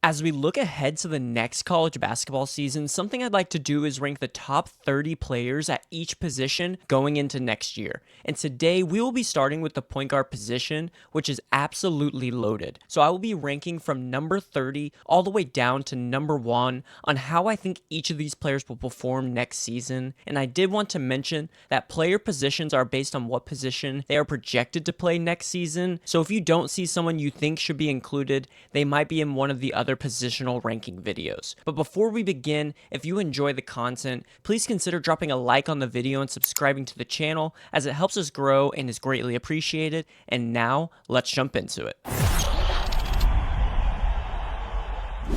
As we look ahead to the next college basketball season, something I'd like to do is rank the top 30 players at each position going into next year. And today we will be starting with the point guard position, which is absolutely loaded. So I will be ranking from number 30 all the way down to number 1 on how I think each of these players will perform next season. And I did want to mention that player positions are based on what position they are projected to play next season. So if you don't see someone you think should be included, they might be in one of the other positional ranking videos. But before we begin, if you enjoy the content, please consider dropping a like on the video and subscribing to the channel, as it helps us grow and is greatly appreciated. And now, let's jump into it.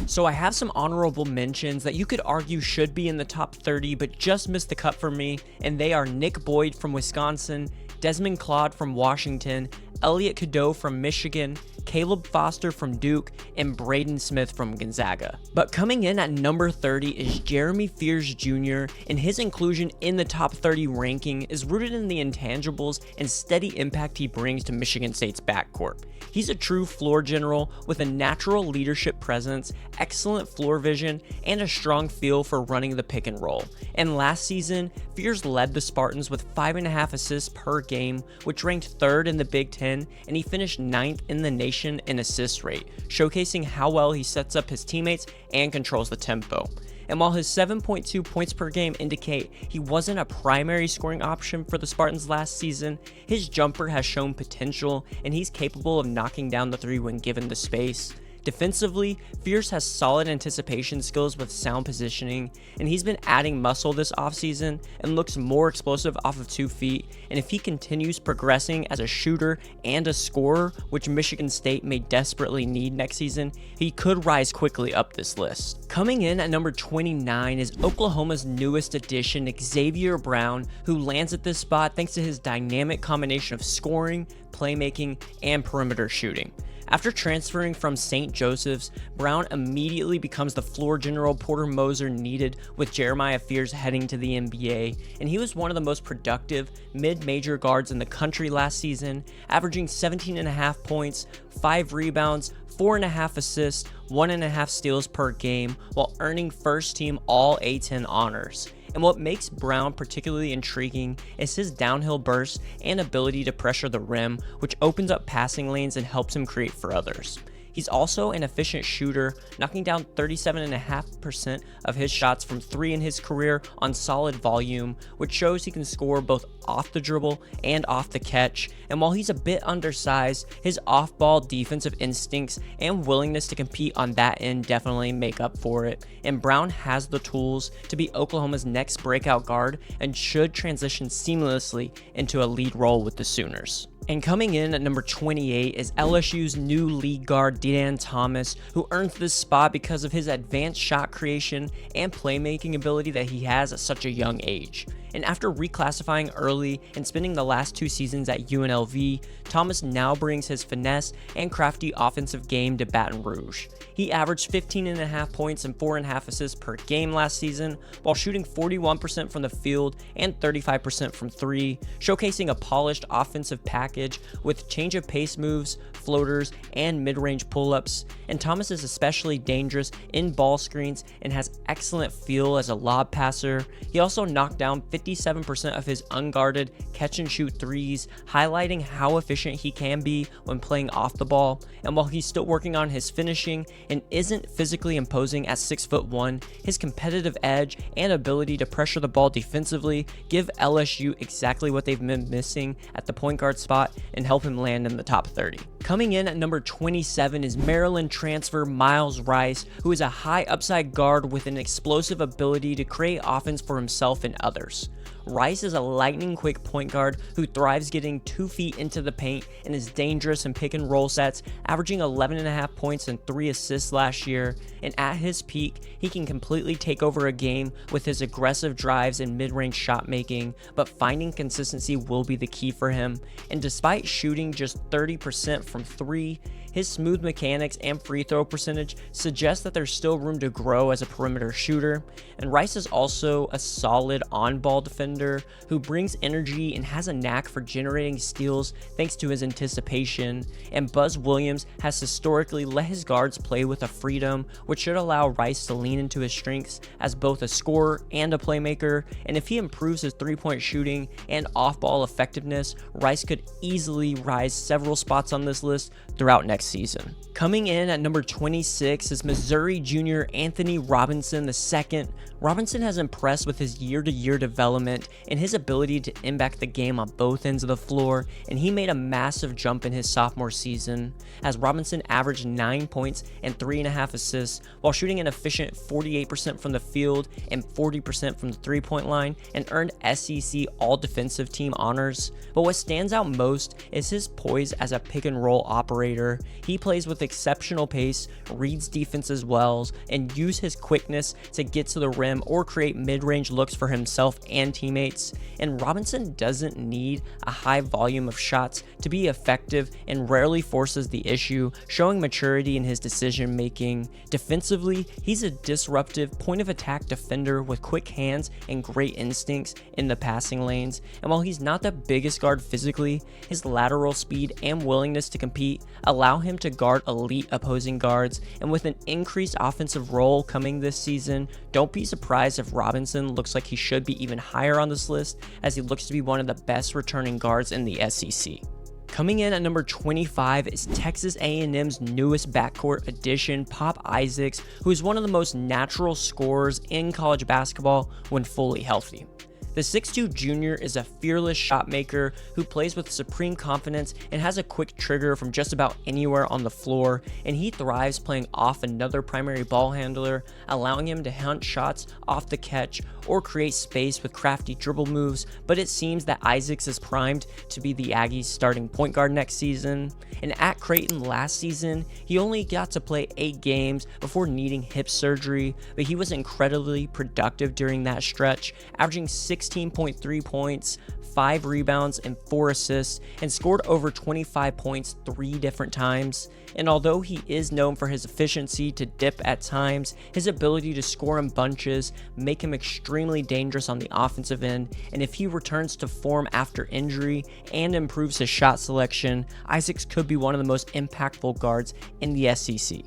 So I have some honorable mentions that you could argue should be in the top 30 but just missed the cut for me, and they are Nick Boyd from Wisconsin, Desmond Claude from Washington, Elliot Cadeau from Michigan, Caleb Foster from Duke, and Braden Smith from Gonzaga. But coming in at number 30 is Jeremy Fears Jr., and his inclusion in the top 30 ranking is rooted in the intangibles and steady impact he brings to Michigan State's backcourt. He's a true floor general with a natural leadership presence, excellent floor vision, and a strong feel for running the pick and roll. And last season, Fears led the Spartans with 5.5 assists per game, which ranked 3rd in the Big Ten, and he finished 9th in the nation in assist rate, showcasing how well he sets up his teammates and controls the tempo. And while his 7.2 points per game indicate he wasn't a primary scoring option for the Spartans last season, his jumper has shown potential and he's capable of knocking down the three when given the space. Defensively, Fears has solid anticipation skills with sound positioning, and he's been adding muscle this offseason and looks more explosive off of 2 feet, and if he continues progressing as a shooter and a scorer, which Michigan State may desperately need next season, he could rise quickly up this list. Coming in at number 29 is Oklahoma's newest addition, Xavier Brown, who lands at this spot thanks to his dynamic combination of scoring, playmaking, and perimeter shooting. After transferring from St. Joseph's, Brown immediately becomes the floor general Porter Moser needed with Jeremiah Fears heading to the NBA, and he was one of the most productive mid-major guards in the country last season, averaging 17.5 points, 5 rebounds, 4.5 assists, 1.5 steals per game, while earning first-team All-A-10 honors. And what makes Brown particularly intriguing is his downhill burst and ability to pressure the rim, which opens up passing lanes and helps him create for others. He's also an efficient shooter, knocking down 37.5% of his shots from 3 in his career on solid volume, which shows he can score both off the dribble and off the catch. And while he's a bit undersized, his off-ball defensive instincts and willingness to compete on that end definitely make up for it. And Brown has the tools to be Oklahoma's next breakout guard and should transition seamlessly into a lead role with the Sooners. And coming in at number 28 is LSU's new lead guard, Dedan Thomas, who earns this spot because of his advanced shot creation and playmaking ability that he has at such a young age. And after reclassifying early and spending the last 2 seasons at UNLV, Thomas now brings his finesse and crafty offensive game to Baton Rouge. He averaged 15.5 points and 4.5 assists per game last season, while shooting 41% from the field and 35% from 3, showcasing a polished offensive package with change of pace moves, floaters, and mid-range pull-ups. And Thomas is especially dangerous in ball screens and has excellent feel as a lob passer. He also knocked down 57% of his unguarded catch-and-shoot threes, highlighting how efficient he can be when playing off the ball. And while he's still working on his finishing and isn't physically imposing at 6'1", his competitive edge and ability to pressure the ball defensively give LSU exactly what they've been missing at the point guard spot and help him land in the top 30. Coming in at number 27 is Maryland transfer Myles Rice, who is a high upside guard with an explosive ability to create offense for himself and others. Rice is a lightning quick point guard who thrives getting 2 feet into the paint and is dangerous in pick and roll sets, averaging 11.5 points and 3 assists last year. And at his peak, he can completely take over a game with his aggressive drives and mid-range shot making, but finding consistency will be the key for him. And despite shooting just 30% from 3, his smooth mechanics and free throw percentage suggest that there's still room to grow as a perimeter shooter. And Rice is also a solid on-ball defender defender who brings energy and has a knack for generating steals thanks to his anticipation, and Buzz Williams has historically let his guards play with a freedom which should allow Rice to lean into his strengths as both a scorer and a playmaker, and if he improves his three-point shooting and off-ball effectiveness, Rice could easily rise several spots on this list throughout next season. Coming in at number 26 is Missouri junior Anthony Robinson II. Robinson has impressed with his year-to-year development and his ability to impact the game on both ends of the floor, and he made a massive jump in his sophomore season, as Robinson averaged 9 points and 3.5 assists while shooting an efficient 48% from the field and 40% from the three-point line, and earned SEC All-Defensive Team honors. But what stands out most is his poise as a pick-and-roll operator. He plays with exceptional pace, reads defenses well, and uses his quickness to get to the rim or create mid-range looks for himself and teammates. And Robinson doesn't need a high volume of shots to be effective and rarely forces the issue, showing maturity in his decision making. Defensively, he's a disruptive point of attack defender with quick hands and great instincts in the passing lanes. And while he's not the biggest guard physically, his lateral speed and willingness to compete allow him to guard elite opposing guards. And with an increased offensive role coming this season, don't be surprised if Robinson looks like he should be even higher on this list, as he looks to be one of the best returning guards in the SEC. Coming in at number 25 is Texas A&M's newest backcourt addition, Pop Isaacs, who is one of the most natural scorers in college basketball when fully healthy. The 6'2 junior is a fearless shot maker who plays with supreme confidence and has a quick trigger from just about anywhere on the floor, and he thrives playing off another primary ball handler, allowing him to hunt shots off the catch or create space with crafty dribble moves. But it seems that Isaacs is primed to be the Aggies' starting point guard next season. And at Creighton last season, he only got to play 8 games before needing hip surgery, but he was incredibly productive during that stretch, averaging 16.3 points, 5 rebounds, and 4 assists, and scored over 25 points 3 different times. And although he is known for his efficiency to dip at times, his ability to score in bunches make him extremely dangerous on the offensive end, and if he returns to form after injury and improves his shot selection, Isaacs could be one of the most impactful guards in the SEC.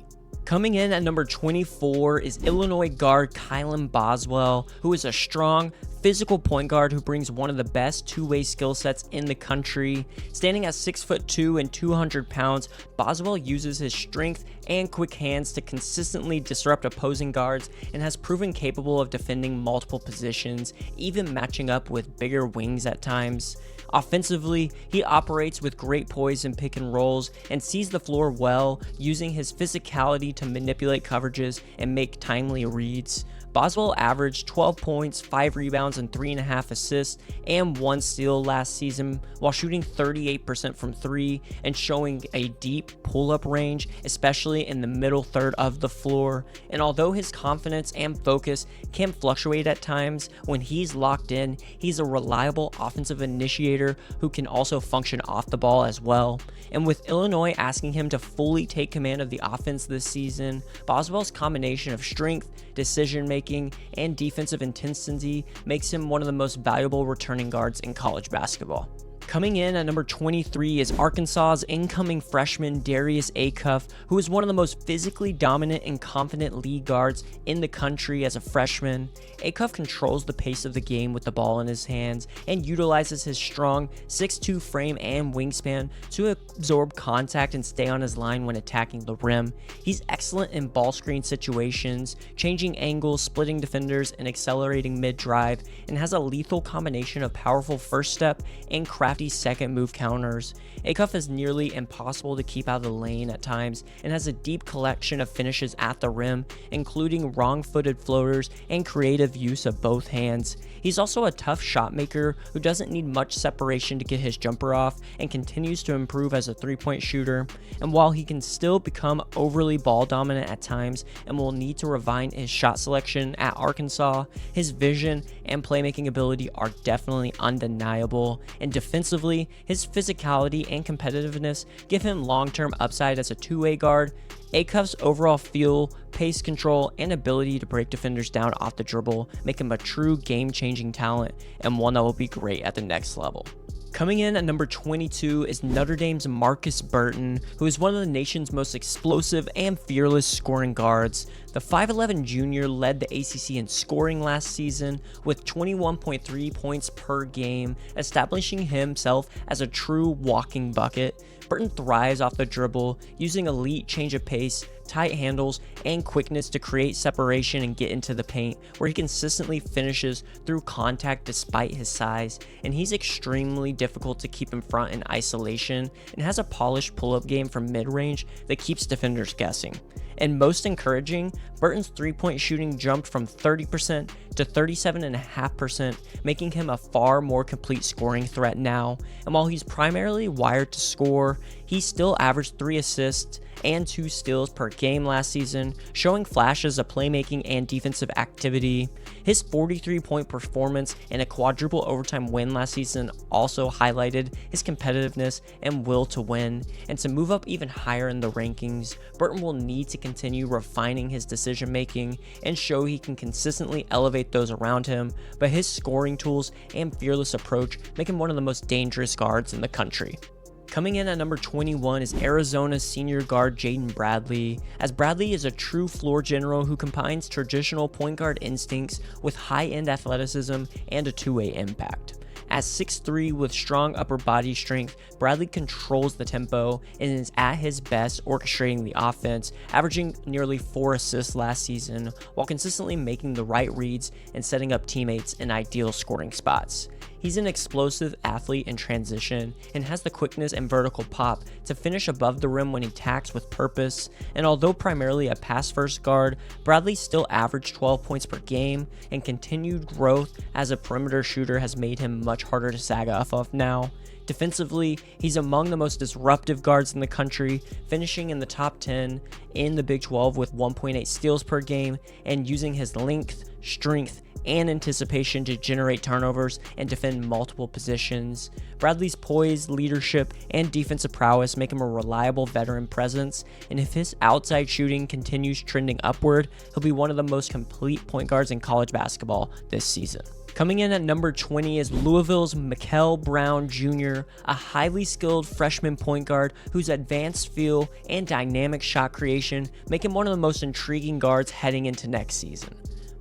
Coming in at number 24 is Illinois guard Kylan Boswell, who is a strong, physical point guard who brings one of the best two-way skill sets in the country. Standing at 6'2" and 200 pounds, Boswell uses his strength and quick hands to consistently disrupt opposing guards and has proven capable of defending multiple positions, even matching up with bigger wings at times. Offensively, he operates with great poise in pick and rolls and sees the floor well, using his physicality to manipulate coverages and make timely reads. Boswell averaged 12 points, 5 rebounds, and 3.5 assists, and 1 steal last season, while shooting 38% from 3 and showing a deep pull-up range, especially in the middle third of the floor. And although his confidence and focus can fluctuate at times, when he's locked in, he's a reliable offensive initiator who can also function off the ball as well. And with Illinois asking him to fully take command of the offense this season, Boswell's combination of strength, decision-making, and defensive intensity makes him one of the most valuable returning guards in college basketball. Coming in at number 23 is Arkansas's incoming freshman Darius Acuff, who is one of the most physically dominant and confident lead guards in the country as a freshman. Acuff controls the pace of the game with the ball in his hands and utilizes his strong 6'2" frame and wingspan to absorb contact and stay on his line when attacking the rim. He's excellent in ball screen situations, changing angles, splitting defenders, and accelerating mid-drive, and has a lethal combination of powerful first step and crafty second move counters. Acuff is nearly impossible to keep out of the lane at times and has a deep collection of finishes at the rim, including wrong-footed floaters and creative use of both hands. He's also a tough shot maker who doesn't need much separation to get his jumper off and continues to improve as a three-point shooter. And while he can still become overly ball dominant at times and will need to refine his shot selection at Arkansas, his vision and playmaking ability are definitely undeniable, and defensively Defensively, his physicality and competitiveness give him long-term upside as a two-way guard. Acuff's overall feel, pace control, and ability to break defenders down off the dribble make him a true game-changing talent and one that will be great at the next level. Coming in at number 22 is Notre Dame's Markus Burton, who is one of the nation's most explosive and fearless scoring guards. The 5'11 junior led the ACC in scoring last season with 21.3 points per game, establishing himself as a true walking bucket. Burton thrives off the dribble, using elite change of pace, tight handles, and quickness to create separation and get into the paint, where he consistently finishes through contact despite his size, and he's extremely difficult to keep in front in isolation, and has a polished pull-up game from mid-range that keeps defenders guessing. And most encouraging, Burton's three-point shooting jumped from 30% to 37.5%, making him a far more complete scoring threat now. And while he's primarily wired to score, he still averaged 3 assists and 2 steals per game last season, showing flashes of playmaking and defensive activity. His 43-point performance and a quadruple overtime win last season also highlighted his competitiveness and will to win. And to move up even higher in the rankings, Burton will need to continue refining his decision making and show he can consistently elevate those around him, but his scoring tools and fearless approach make him one of the most dangerous guards in the country. Coming in at number 21 is Arizona's senior guard Jaden Bradley, as Bradley is a true floor general who combines traditional point guard instincts with high-end athleticism and a two-way impact. At 6'3" with strong upper body strength, Bradley controls the tempo and is at his best orchestrating the offense, averaging nearly 4 assists last season, while consistently making the right reads and setting up teammates in ideal scoring spots. He's an explosive athlete in transition and has the quickness and vertical pop to finish above the rim when he attacks with purpose, and although primarily a pass-first guard, Bradley still averaged 12 points per game, and continued growth as a perimeter shooter has made him much harder to sag off of now. Defensively, he's among the most disruptive guards in the country, finishing in the top 10 in the Big 12 with 1.8 steals per game, and using his length, strength, and anticipation to generate turnovers and defend multiple positions. Bradley's poise, leadership, and defensive prowess make him a reliable veteran presence, and if his outside shooting continues trending upward, he'll be one of the most complete point guards in college basketball this season. Coming in at number 20 is Louisville's Mikel Brown Jr., a highly skilled freshman point guard whose advanced feel and dynamic shot creation make him one of the most intriguing guards heading into next season.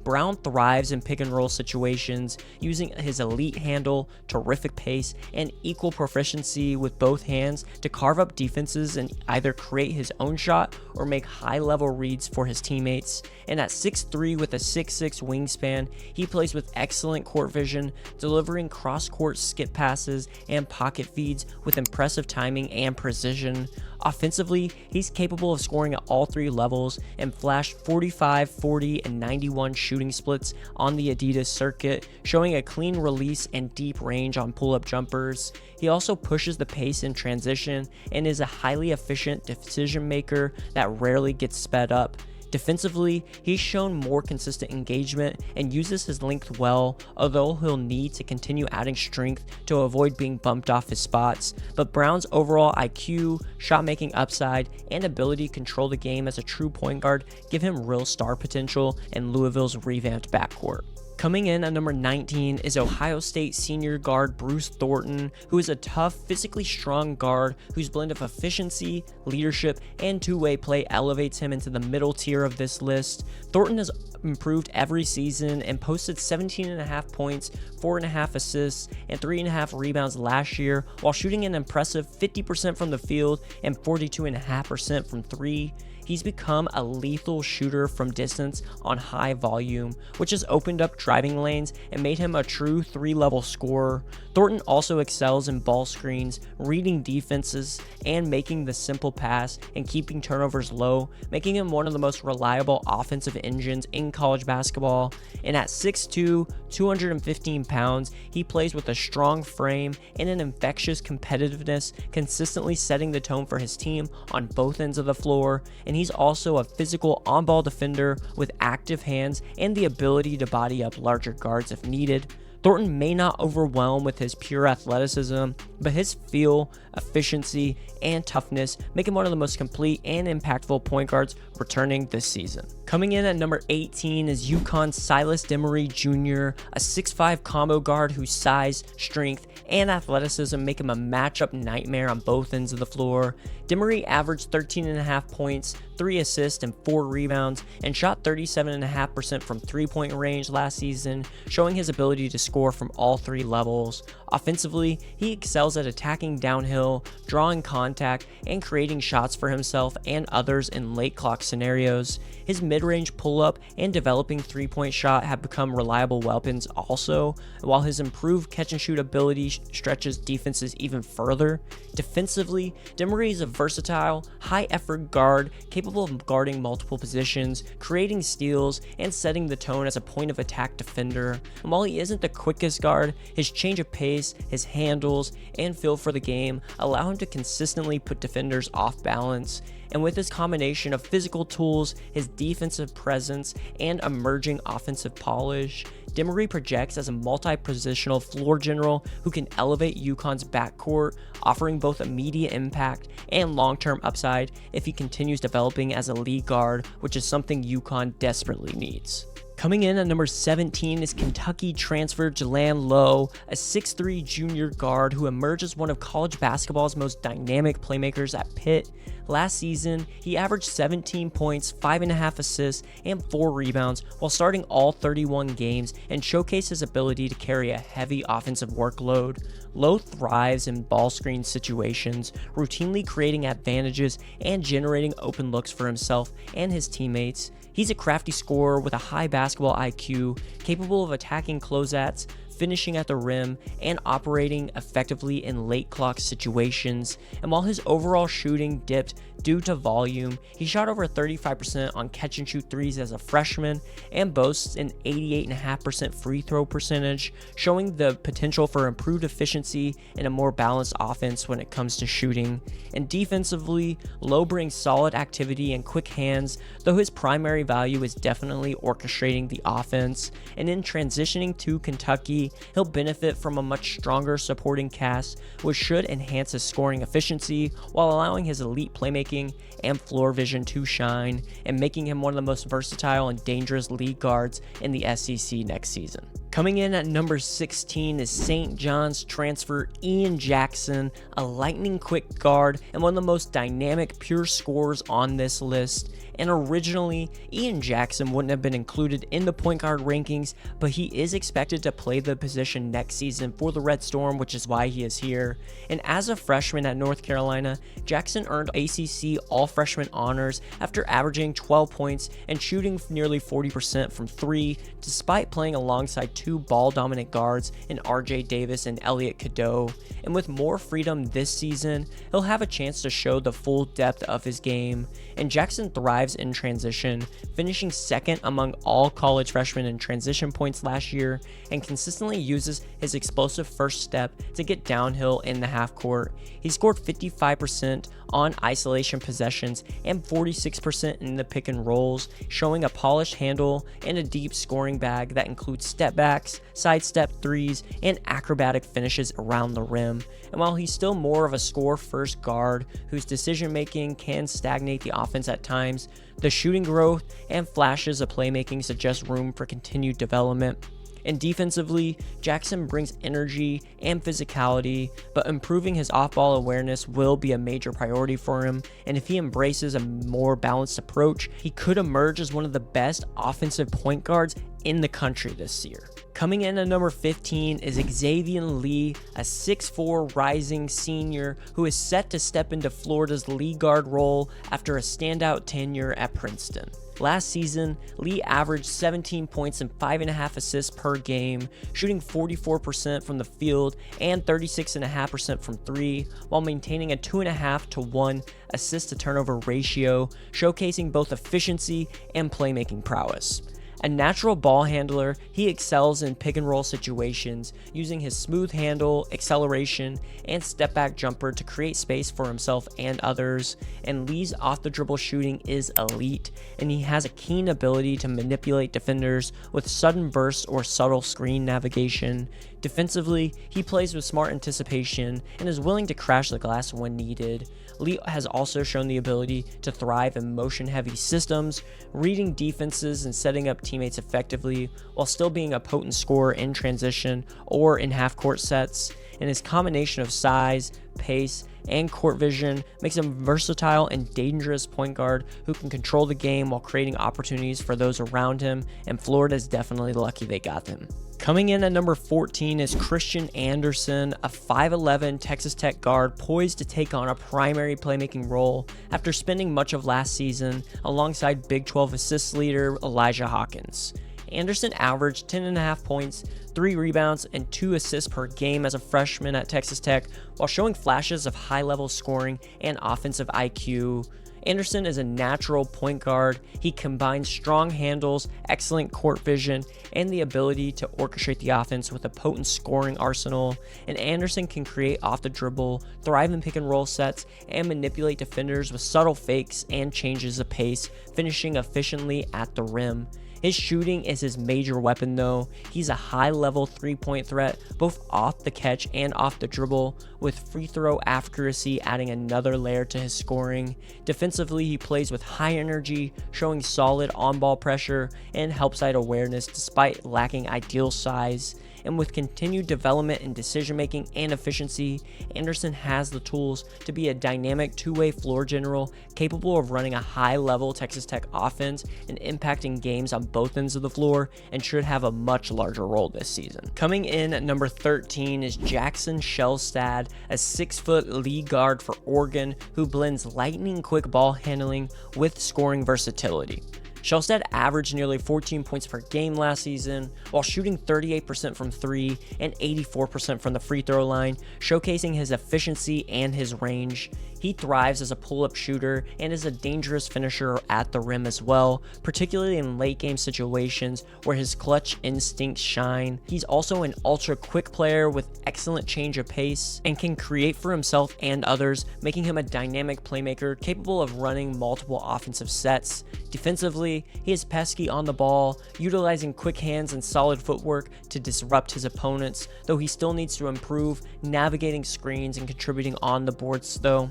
Brown thrives in pick and roll situations, using his elite handle, terrific pace, and equal proficiency with both hands to carve up defenses and either create his own shot or make high-level reads for his teammates. And at 6'3" with a 6'6" wingspan, he plays with excellent court vision, delivering cross-court skip passes and pocket feeds with impressive timing and precision. Offensively, he's capable of scoring at all 3 levels and flashed 45, 40, and 91 shooting splits on the Adidas circuit, showing a clean release and deep range on pull-up jumpers. He also pushes the pace in transition and is a highly efficient decision maker that rarely gets sped up. Defensively, he's shown more consistent engagement and uses his length well, although he'll need to continue adding strength to avoid being bumped off his spots. But Brown's overall IQ, shot-making upside, and ability to control the game as a true point guard give him real star potential in Louisville's revamped backcourt. Coming in at number 19 is Ohio State senior guard Bruce Thornton, who is a tough, physically strong guard whose blend of efficiency, leadership, and two-way play elevates him into the middle tier of this list. Thornton has improved every season and posted 17.5 points, 4.5 assists, and 3.5 rebounds last year, while shooting an impressive 50% from the field and 42.5% from 3. He's become a lethal shooter from distance on high volume, which has opened up driving lanes and made him a true 3-level scorer. Thornton also excels in ball screens, reading defenses, and making the simple pass and keeping turnovers low, making him one of the most reliable offensive engines in college basketball. And at 6'2", 215 pounds, he plays with a strong frame and an infectious competitiveness, consistently setting the tone for his team on both ends of the floor. And he's also a physical on-ball defender with active hands and the ability to body up larger guards if needed. Thornton may not overwhelm with his pure athleticism, but his feel, efficiency, and toughness make him one of the most complete and impactful point guards returning this season. Coming in at number 18 is UConn's Silas Demary Jr., a 6'5" combo guard whose size, strength, and athleticism make him a matchup nightmare on both ends of the floor. Demary averaged 13.5 points, 3 assists, and 4 rebounds, and shot 37.5% from three-point range last season, showing his ability to score from all 3 levels. Offensively, he excels at attacking downhill, drawing contact, and creating shots for himself and others in late clock scenarios. His mid-range pull-up and developing three-point shot have become reliable weapons also, while his improved catch-and-shoot ability stretches defenses even further. Defensively, Demary is a versatile, high-effort guard capable of guarding multiple positions, creating steals, and setting the tone as a point-of-attack defender. And while he isn't the quickest guard, his change of pace, his handles, and feel for the game allow him to consistently put defenders off balance. And with his combination of physical tools, his defensive presence, and emerging offensive polish, Demary projects as a multi-positional floor general who can elevate UConn's backcourt, offering both immediate impact and long-term upside if he continues developing as a lead guard, which is something UConn desperately needs. Coming in at number 17 is Kentucky transfer Jaland Lowe, a 6'3" junior guard who emerged as one of college basketball's most dynamic playmakers at Pitt. Last season, he averaged 17 points, 5.5 assists, and 4 rebounds while starting all 31 games and showcased his ability to carry a heavy offensive workload. Lowe thrives in ball screen situations, routinely creating advantages and generating open looks for himself and his teammates. He's a crafty scorer with a high basketball IQ, capable of attacking closeouts, finishing at the rim, and operating effectively in late clock situations. And while his overall shooting dipped due to volume, he shot over 35% on catch and shoot threes as a freshman and boasts an 88.5% free throw percentage, showing the potential for improved efficiency and a more balanced offense when it comes to shooting. And defensively, Lowe brings solid activity and quick hands, though his primary value is definitely orchestrating the offense. And in transitioning to Kentucky, he'll benefit from a much stronger supporting cast, which should enhance his scoring efficiency while allowing his elite playmaking and floor vision to shine, and making him one of the most versatile and dangerous lead guards in the SEC next season. Coming in at number 16 is St. John's transfer Ian Jackson, a lightning quick guard and one of the most dynamic pure scorers on this list. And originally, Ian Jackson wouldn't have been included in the point guard rankings, but he is expected to play the position next season for the Red Storm, which is why he is here. And as a freshman at North Carolina, Jackson earned ACC All-Freshman honors after averaging 12 points and shooting nearly 40% from 3, despite playing alongside 2 ball-dominant guards in RJ Davis and Elliot Cadeau. And with more freedom this season, he'll have a chance to show the full depth of his game. And Jackson thrives in transition, finishing second among all college freshmen in transition points last year, and consistently uses his explosive first step to get downhill in the half court. He scored 55% on isolation possessions and 46% in the pick and rolls, showing a polished handle and a deep scoring bag that includes step backs, sidestep threes, and acrobatic finishes around the rim. And while he's still more of a score-first guard whose decision-making can stagnate the offense at times, the shooting growth and flashes of playmaking suggest room for continued development. And defensively, Jackson brings energy and physicality, but improving his off-ball awareness will be a major priority for him, and if he embraces a more balanced approach, he could emerge as one of the best offensive point guards in the country this year. Coming in at number 15 is Xaivian Lee, a 6'4" rising senior who is set to step into Florida's lead guard role after a standout tenure at Princeton. Last season, Lee averaged 17 points and 5.5 assists per game, shooting 44% from the field and 36.5% from 3, while maintaining a 2.5 to 1 assist to turnover ratio, showcasing both efficiency and playmaking prowess. A natural ball handler, he excels in pick and roll situations, using his smooth handle, acceleration, and step back jumper to create space for himself and others. And Lee's off the dribble shooting is elite, and he has a keen ability to manipulate defenders with sudden bursts or subtle screen navigation. Defensively, he plays with smart anticipation and is willing to crash the glass when needed. Lee has also shown the ability to thrive in motion-heavy systems, reading defenses and setting up teammates effectively, while still being a potent scorer in transition or in half-court sets. And his combination of size, pace, and court vision makes him a versatile and dangerous point guard who can control the game while creating opportunities for those around him, and Florida's definitely lucky they got him. Coming in at number 14 is Christian Anderson, a 5'11 Texas Tech guard poised to take on a primary playmaking role after spending much of last season alongside Big 12 assist leader Elijah Hawkins. Anderson averaged 10.5 points, 3 rebounds, and 2 assists per game as a freshman at Texas Tech, while showing flashes of high-level scoring and offensive IQ. Anderson is a natural point guard. He combines strong handles, excellent court vision, and the ability to orchestrate the offense with a potent scoring arsenal. And Anderson can create off the dribble, thrive in pick and roll sets, and manipulate defenders with subtle fakes and changes of pace, finishing efficiently at the rim. His shooting is his major weapon though. He's a high-level three-point threat, both off the catch and off the dribble, with free throw accuracy adding another layer to his scoring. Defensively, he plays with high energy, showing solid on-ball pressure and help-side awareness despite lacking ideal size. And with continued development in decision-making and efficiency, Anderson has the tools to be a dynamic two-way floor general capable of running a high-level Texas Tech offense and impacting games on both ends of the floor, and should have a much larger role this season. Coming in at number 13 is Jackson Shelstad, a 6-foot lead guard for Oregon who blends lightning-quick ball handling with scoring versatility. Shelstad averaged nearly 14 points per game last season, while shooting 38% from 3 and 84% from the free throw line, showcasing his efficiency and his range. He thrives as a pull-up shooter and is a dangerous finisher at the rim as well, particularly in late-game situations where his clutch instincts shine. He's also an ultra-quick player with excellent change of pace and can create for himself and others, making him a dynamic playmaker capable of running multiple offensive sets. Defensively, he is pesky on the ball, utilizing quick hands and solid footwork to disrupt his opponents, though he still needs to improve navigating screens and contributing on the boards though.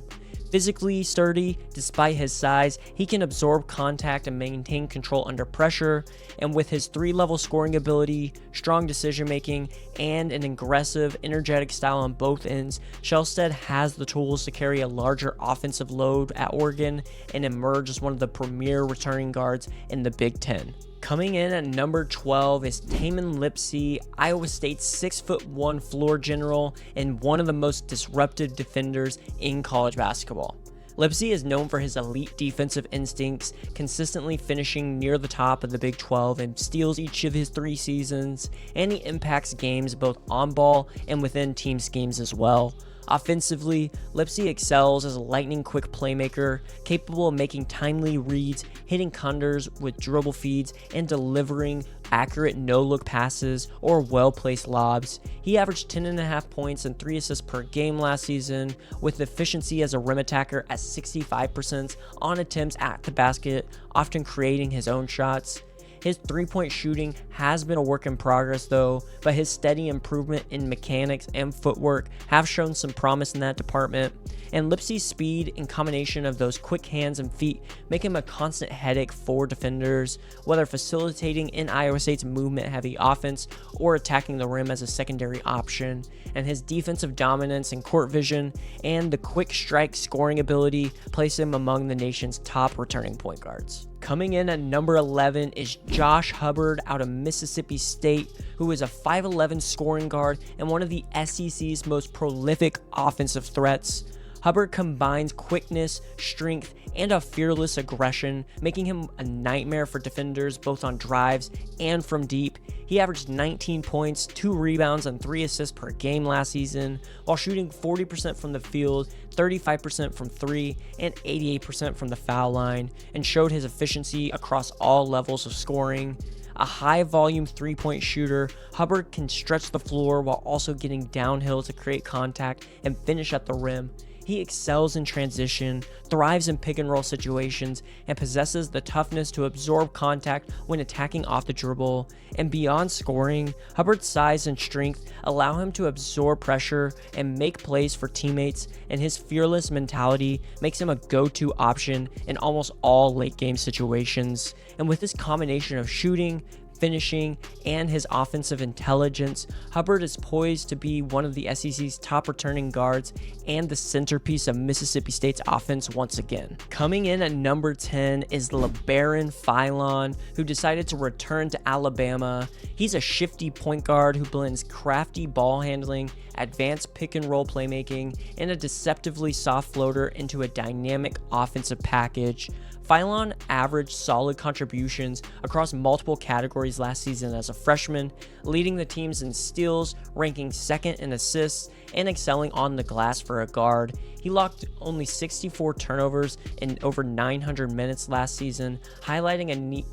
Physically sturdy, despite his size, he can absorb contact and maintain control under pressure, and with his 3-level scoring ability, strong decision making, and an aggressive, energetic style on both ends, Shelstad has the tools to carry a larger offensive load at Oregon and emerge as one of the premier returning guards in the Big Ten. Coming in at number 12 is Tamin Lipsey, Iowa State's 6'1" floor general and one of the most disruptive defenders in college basketball. Lipsey is known for his elite defensive instincts, consistently finishing near the top of the Big 12 and steals each of his 3 seasons, and he impacts games both on ball and within team schemes as well. Offensively, Lipsey excels as a lightning-quick playmaker, capable of making timely reads, hitting cutters with dribble feeds, and delivering accurate no-look passes or well-placed lobs. He averaged 10.5 points and 3 assists per game last season, with efficiency as a rim attacker at 65% on attempts at the basket, often creating his own shots. His 3-point shooting has been a work in progress though, but his steady improvement in mechanics and footwork have shown some promise in that department, and Lipsey's speed in combination of those quick hands and feet make him a constant headache for defenders, whether facilitating in Iowa State's movement-heavy offense or attacking the rim as a secondary option. And his defensive dominance and court vision and the quick strike scoring ability place him among the nation's top returning point guards. Coming in at number 11 is Josh Hubbard out of Mississippi State, who is a 5'11 scoring guard and one of the SEC's most prolific offensive threats. Hubbard combines quickness, strength, and a fearless aggression, making him a nightmare for defenders both on drives and from deep. He averaged 19 points, 2 rebounds, and 3 assists per game last season, while shooting 40% from the field, 35% from 3, and 88% from the foul line, and showed his efficiency across all levels of scoring. A high-volume three-point shooter, Hubbard can stretch the floor while also getting downhill to create contact and finish at the rim. He excels in transition, thrives in pick-and-roll situations, and possesses the toughness to absorb contact when attacking off the dribble. And beyond scoring, Hubbard's size and strength allow him to absorb pressure and make plays for teammates, and his fearless mentality makes him a go-to option in almost all late-game situations. And with this combination of shooting, finishing, and his offensive intelligence, Hubbard is poised to be one of the SEC's top returning guards and the centerpiece of Mississippi State's offense once again. Coming in at number 10 is LeBaron Philon, who decided to return to Alabama. He's a shifty point guard who blends crafty ball handling, advanced pick and roll playmaking, and a deceptively soft floater into a dynamic offensive package. Philon averaged solid contributions across multiple categories last season as a freshman, leading the teams in steals, ranking second in assists, and excelling on the glass for a guard. He logged only 64 turnovers in over 900 minutes last season, highlighting a neat...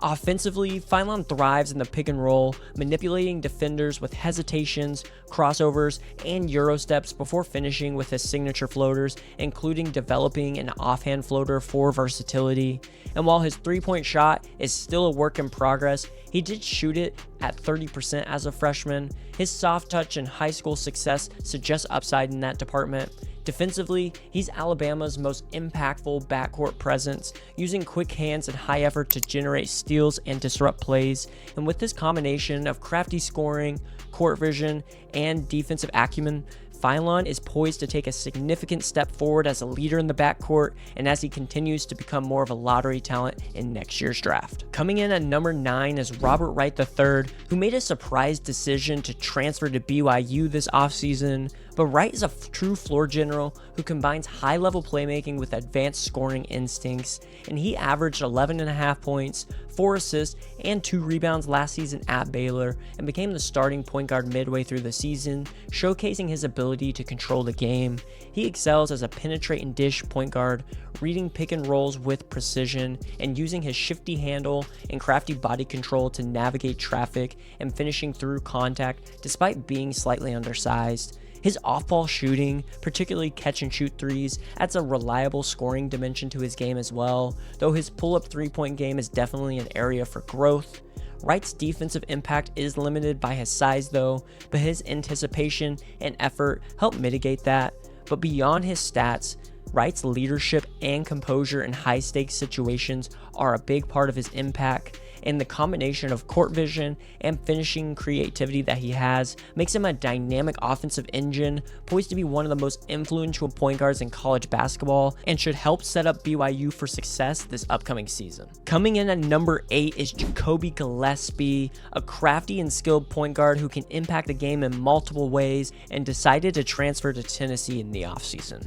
Offensively, Philon thrives in the pick and roll, manipulating defenders with hesitations, crossovers, and euro steps before finishing with his signature floaters, including developing an offhand floater for versatility. And while his three-point shot is still a work in progress, he did shoot it at 30% as a freshman. His soft touch and high school success suggest upside in that department. Defensively, he's Alabama's most impactful backcourt presence, using quick hands and high effort to generate steals and disrupt plays. And with this combination of crafty scoring, court vision, and defensive acumen, Philon is poised to take a significant step forward as a leader in the backcourt and as he continues to become more of a lottery talent in next year's draft. Coming in at number 9 is Robert Wright III, who made a surprise decision to transfer to BYU this offseason. But Wright is a true floor general who combines high-level playmaking with advanced scoring instincts, and he averaged 11.5 points, 4 assists, and 2 rebounds last season at Baylor, and became the starting point guard midway through the season, showcasing his ability to control the game. He excels as a penetrate and dish point guard, reading pick and rolls with precision, and using his shifty handle and crafty body control to navigate traffic and finishing through contact despite being slightly undersized. His off-ball shooting, particularly catch-and-shoot threes, adds a reliable scoring dimension to his game as well, though his pull-up three-point game is definitely an area for growth. Wright's defensive impact is limited by his size though, but his anticipation and effort help mitigate that. But beyond his stats, Wright's leadership and composure in high-stakes situations are a big part of his impact, and the combination of court vision and finishing creativity that he has makes him a dynamic offensive engine, poised to be one of the most influential point guards in college basketball, and should help set up BYU for success this upcoming season. Coming in at number 8 is Jacoby Gillespie, a crafty and skilled point guard who can impact the game in multiple ways, and decided to transfer to Tennessee in the offseason.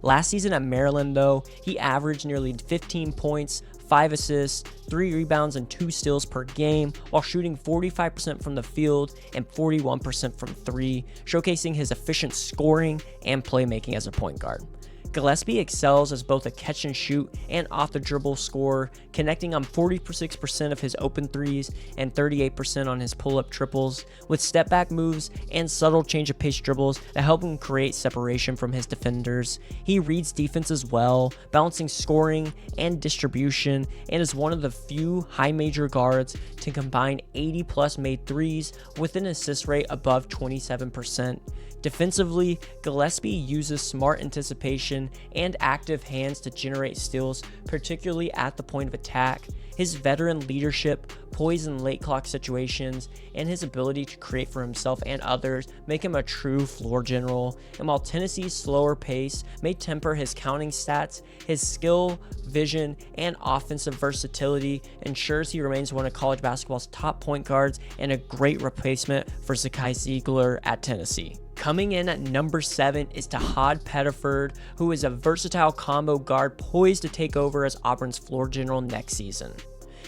Last season at Maryland though, he averaged nearly 15 points, 5 assists, 3 rebounds, and 2 steals per game, while shooting 45% from the field and 41% from 3, showcasing his efficient scoring and playmaking as a point guard. Gillespie excels as both a catch and shoot and off the dribble scorer, connecting on 46% of his open threes and 38% on his pull-up triples, with step back moves and subtle change of pace dribbles that help him create separation from his defenders. He reads defenses well, balancing scoring and distribution, and is one of the few high major guards to combine 80 plus made threes with an assist rate above 27%. Defensively, Gillespie uses smart anticipation and active hands to generate steals, particularly at the point of attack. His veteran leadership, poise in late clock situations, and his ability to create for himself and others make him a true floor general. And while Tennessee's slower pace may temper his counting stats, his skill, vision, and offensive versatility ensures he remains one of college basketball's top point guards and a great replacement for Zakai Zeigler at Tennessee. Coming in at number 7 is Tahaad Pettiford, who is a versatile combo guard poised to take over as Auburn's floor general next season.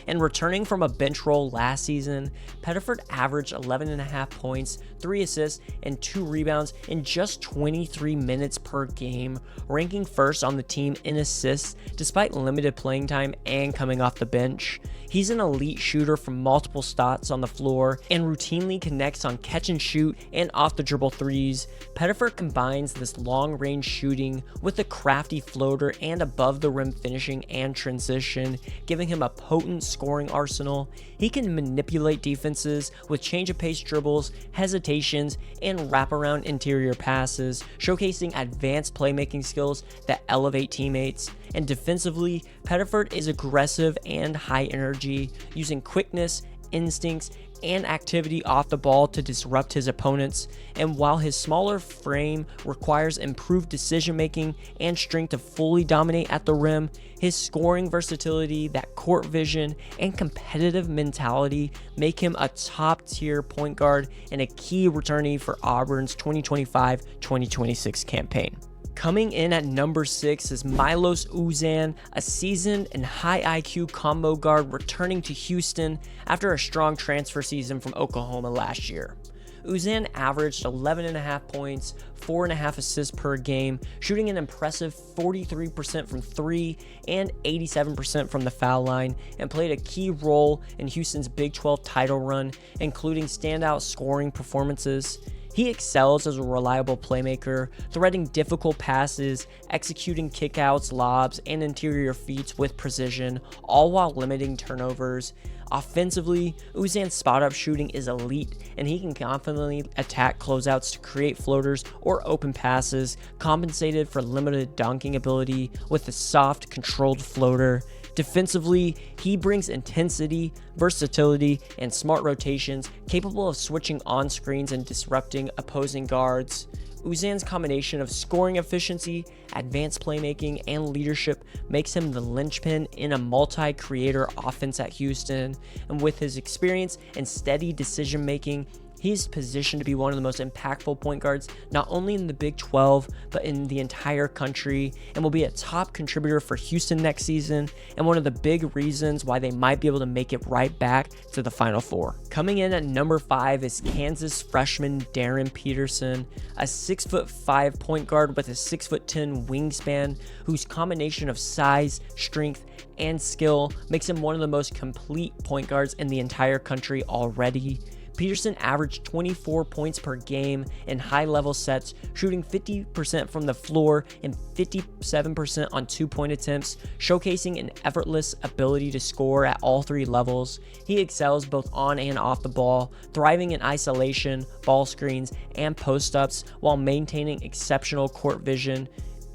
and returning from a bench role last season, Pettiford averaged 11.5 points, 3 assists, and 2 rebounds in just 23 minutes per game, ranking first on the team in assists despite limited playing time and coming off the bench. He's an elite shooter from multiple spots on the floor and routinely connects on catch and shoot and off the dribble threes. Pettiford combines this long range shooting with a crafty floater and above the rim finishing and transition, giving him a potent scoring arsenal. He can manipulate defenses with change of pace dribbles, hesitations, and wraparound interior passes, showcasing advanced playmaking skills that elevate teammates. And defensively, Pettiford is aggressive and high energy, using quickness, instincts, and activity off the ball to disrupt his opponents. And while his smaller frame requires improved decision making and strength to fully dominate at the rim, his scoring versatility, that court vision, and competitive mentality make him a top tier point guard and a key returnee for Auburn's 2025-2026 campaign. Coming in at number 6 is Myles Uzan, a seasoned and high IQ combo guard returning to Houston after a strong transfer season from Oklahoma last year. Uzan averaged 11.5 points, 4.5 assists per game, shooting an impressive 43% from 3 and 87% from the foul line, and played a key role in Houston's Big 12 title run, including standout scoring performances. He excels as a reliable playmaker, threading difficult passes, executing kickouts, lobs, and interior feats with precision, all while limiting turnovers. Offensively, Uzan's spot-up shooting is elite, and he can confidently attack closeouts to create floaters or open passes, compensated for limited dunking ability with a soft, controlled floater. Defensively, he brings intensity, versatility, and smart rotations, capable of switching on screens and disrupting opposing guards. Uzan's combination of scoring efficiency, advanced playmaking, and leadership makes him the linchpin in a multi-creator offense at Houston, and with his experience and steady decision-making, he's positioned to be one of the most impactful point guards, not only in the Big 12, but in the entire country, and will be a top contributor for Houston next season, and one of the big reasons why they might be able to make it right back to the Final Four. Coming in at number 5 is Kansas freshman Darryn Peterson, a 6'5" point guard with a 6'10" wingspan, whose combination of size, strength, and skill makes him one of the most complete point guards in the entire country already. Peterson averaged 24 points per game in high-level sets, shooting 50% from the floor and 57% on 2-point attempts, showcasing an effortless ability to score at all 3 levels. He excels both on and off the ball, thriving in isolation, ball screens, and post-ups while maintaining exceptional court vision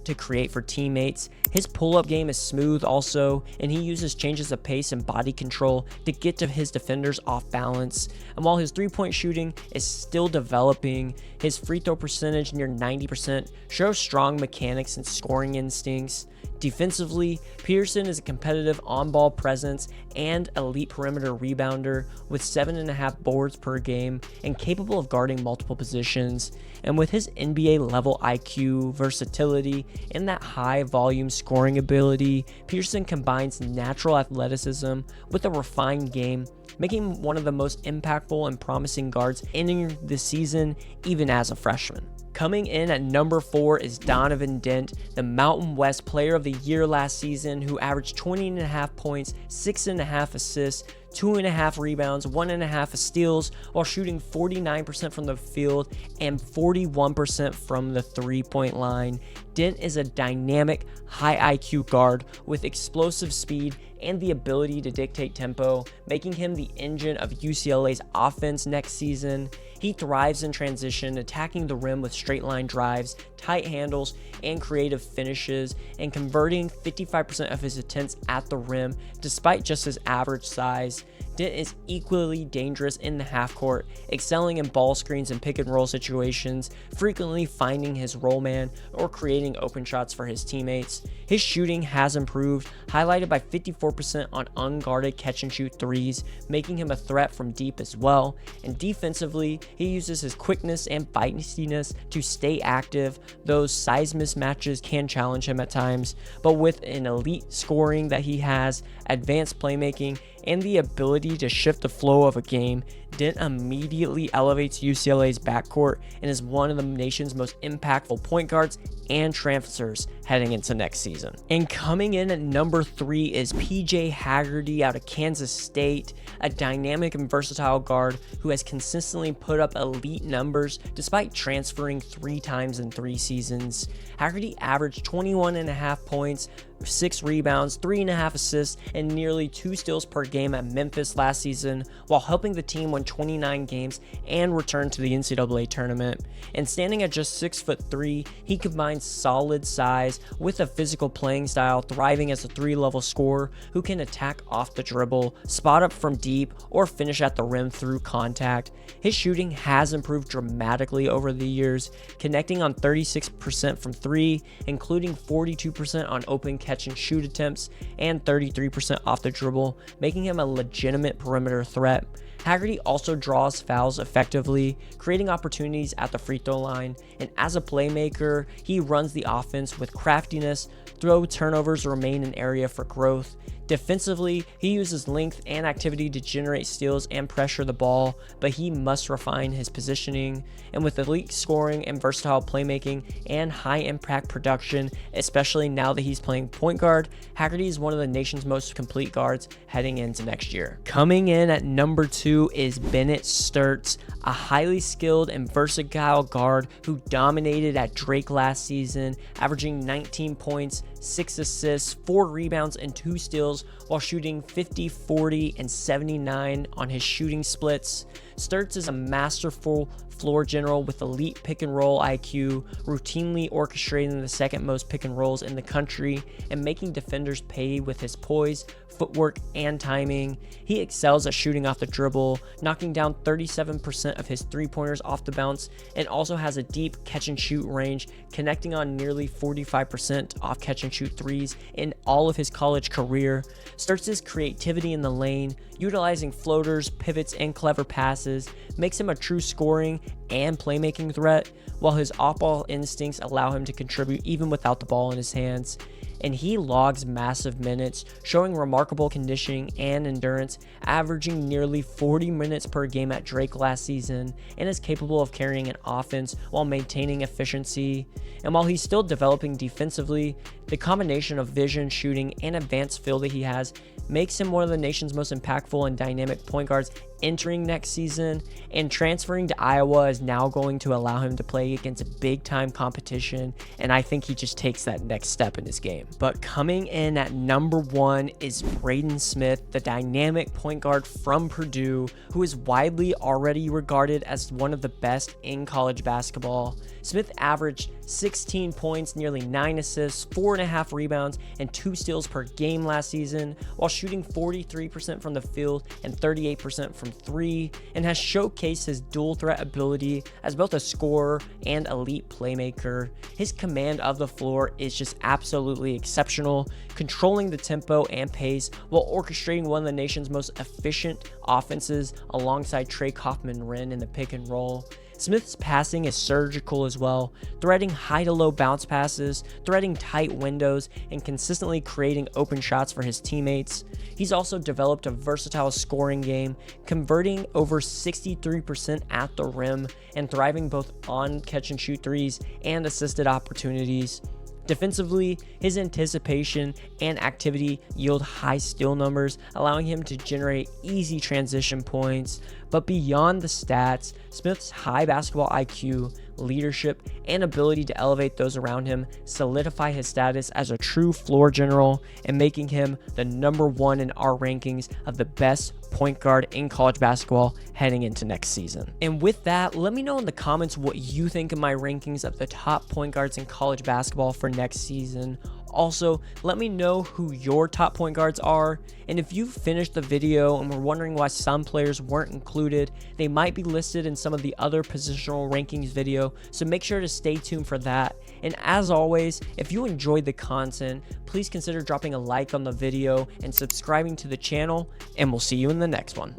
to create for teammates. His pull-up game is smooth also, and he uses changes of pace and body control to get to his defenders off balance. And while his 3-point shooting is still developing, his free throw percentage near 90% shows strong mechanics and scoring instincts. Defensively, Peterson is a competitive on-ball presence and elite perimeter rebounder with 7.5 boards per game and capable of guarding multiple positions. And with his NBA-level IQ, versatility, and that high-volume scoring ability, Peterson combines natural athleticism with a refined game, making him one of the most impactful and promising guards entering the season, even as a freshman. Coming in at number 4 is Donovan Dent, the Mountain West Player of the Year last season, who averaged 20.5 points, 6.5 assists, 2.5 rebounds, 1.5 steals, while shooting 49% from the field and 41% from the 3-point line. Dent is a dynamic, high IQ guard with explosive speed and the ability to dictate tempo, making him the engine of UCLA's offense next season. He thrives in transition, attacking the rim with straight line drives, tight handles, and creative finishes, and converting 55% of his attempts at the rim despite just his average size. Dent is equally dangerous in the half court, excelling in ball screens and pick and roll situations, frequently finding his roll man or creating open shots for his teammates. His shooting has improved, highlighted by 54% on unguarded catch and shoot threes, making him a threat from deep as well. And defensively, he uses his quickness and feistiness to stay active. Those size mismatches can challenge him at times, but with an elite scoring that he has, advanced playmaking, and the ability to shift the flow of a game, Dent immediately elevates UCLA's backcourt and is one of the nation's most impactful point guards and transfers heading into next season. And coming in at number 3 is PJ Haggerty out of Kansas State, a dynamic and versatile guard who has consistently put up elite numbers despite transferring 3 times in 3 seasons. Haggerty averaged 21.5 points, 6 rebounds, 3.5 assists, and nearly 2 steals per game at Memphis last season, while helping the team win 29 games and return to the NCAA tournament. And standing at just 6'3", he combines solid size with a physical playing style, thriving as a 3-level scorer who can attack off the dribble, spot up from deep, or finish at the rim through contact. His shooting has improved dramatically over the years, connecting on 36% from 3, including 42% on open catch and shoot attempts and 33% off the dribble, making him a legitimate perimeter threat. Haggerty also draws fouls effectively, creating opportunities at the free throw line, and as a playmaker, he runs the offense with craftiness, though turnovers remain an area for growth. Defensively, he uses length and activity to generate steals and pressure the ball, but he must refine his positioning. And with elite scoring and versatile playmaking and high impact production, especially now that he's playing point guard, Haggerty is one of the nation's most complete guards heading into next year. Coming in at number 2 is Bennett Sturtz, a highly skilled and versatile guard who dominated at Drake last season, averaging 19 points, 6 assists, 4 rebounds, and 2 steals while shooting 50, 40, and 79 on his shooting splits. Sturtz is a masterful floor general with elite pick and roll IQ, routinely orchestrating the second most pick and rolls in the country and making defenders pay with his poise, footwork, and timing. He excels at shooting off the dribble, knocking down 37% of his three-pointers off the bounce, and also has a deep catch-and-shoot range, connecting on nearly 45% off catch-and-shoot threes in all of his college career. Sturtz's creativity in the lane, utilizing floaters, pivots, and clever passes, makes him a true scoring and playmaking threat, while his off-ball instincts allow him to contribute even without the ball in his hands. And he logs massive minutes, showing remarkable conditioning and endurance, averaging nearly 40 minutes per game at Drake last season, and is capable of carrying an offense while maintaining efficiency. And while he's still developing defensively, the combination of vision, shooting, and advanced feel that he has makes him one of the nation's most impactful and dynamic point guards entering next season, and transferring to Iowa is now going to allow him to play against a big-time competition, and I think he just takes that next step in his game. But coming in at number 1 is Braden Smith, the dynamic point guard from Purdue, who is widely already regarded as one of the best in college basketball. Smith averaged 16 points, nearly 9 assists, 4.5 rebounds, and 2 steals per game last season, while shooting 43% from the field and 38% from 3, and has showcased his dual threat ability as both a scorer and elite playmaker. His command of the floor is just absolutely exceptional, controlling the tempo and pace while orchestrating one of the nation's most efficient offenses alongside Trey Kaufman-Renn in the pick and roll. Smith's passing is surgical as well, threading high to low bounce passes, threading tight windows, and consistently creating open shots for his teammates. He's also developed a versatile scoring game, converting over 63% at the rim and thriving both on catch and shoot threes and assisted opportunities. Defensively, his anticipation and activity yield high steal numbers, allowing him to generate easy transition points. But beyond the stats, Smith's high basketball IQ, leadership, and ability to elevate those around him solidify his status as a true floor general and making him the number 1 in our rankings of the best point guard in college basketball heading into next season. And with that, let me know in the comments what you think of my rankings of the top point guards in college basketball for next season. Also, let me know who your top point guards are, and if you've finished the video and were wondering why some players weren't included, they might be listed in some of the other positional rankings video, so make sure to stay tuned for that. And as always, if you enjoyed the content, please consider dropping a like on the video and subscribing to the channel, and we'll see you in the next one.